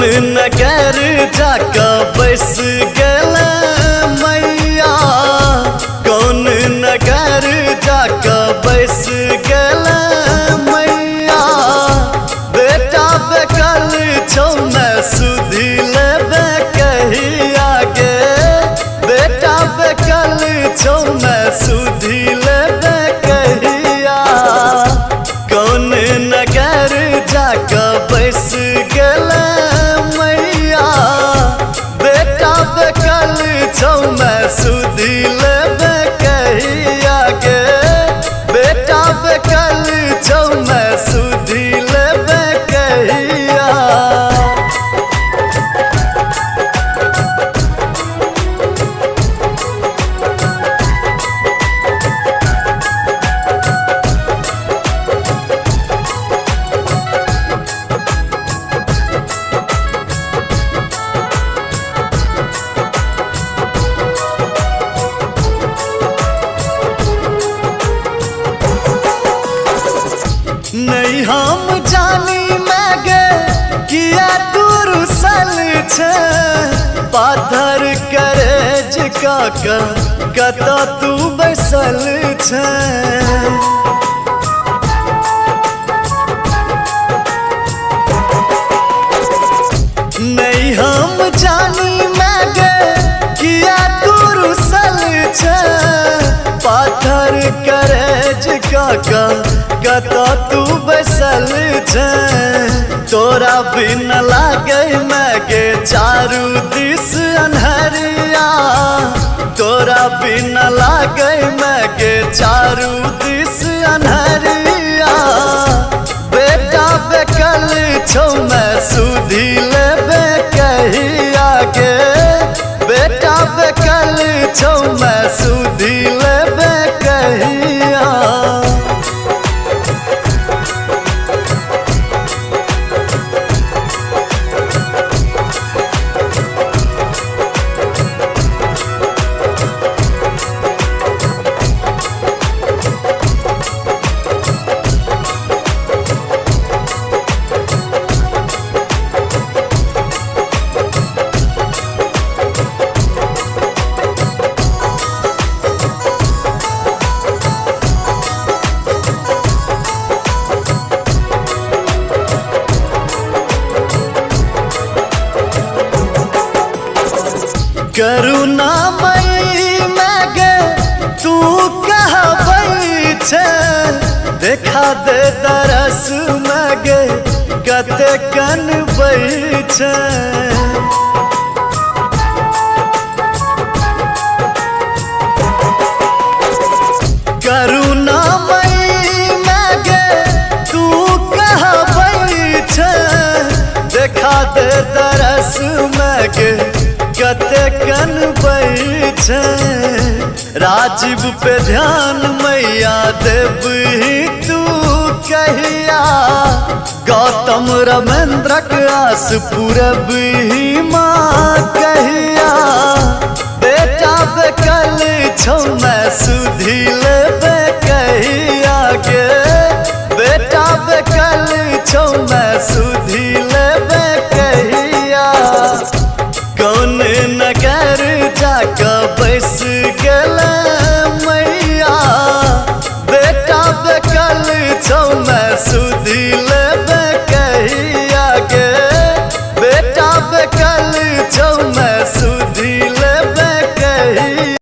नगर जाका बस गल मैया, कौन नगर जाका बस गल मैया। बेटा बेकल छौ मैं सुधी लेबे कहिया गे, बेटा बेकल छौ मैं सुधी लेबे कहिया। कौन नगर जाका बस गल मैया, बेटा बेकल छौ मैं सुधी लेबे कहिया गे, बेटा बेकल छौ मैं सुधी लेबे कहिया। नहीं हम जानी मैं गे किया तू रुसल छे, पाथर करेज काका कता तू बैसल छे। नहीं हम जानी मैं गे किया तू रुसल छे, पाथर करेज काका कता तू बैसल छे। तोरा बिन लागे मैं गे चारू दिस अन्हरिया, तोरा बिन लागे मैं गे चारू दिस अन्हरिया। बेटा बेकल छौ मैं सुधी लेबे कहिया गे, बेटा बेकल छौ मैं सुधी लेबे कहिया। करुणामयी मैं गे तू कहबै छे, देखा दे दरस मैं गे कते कनबै छे। करुणामयी मैं गे तू कहबै छे, देखा दे दरस मैं गे कते कनबै छे। राजीव पे ध्यान मैया देबही तू कहिया, गौतम रमेंद्रक आस पुरबही माँ कहिया। बेटा बेकल छौ मैं सुधी लेबे कहिया गे, बेटा बेकल छौ मैं सुधी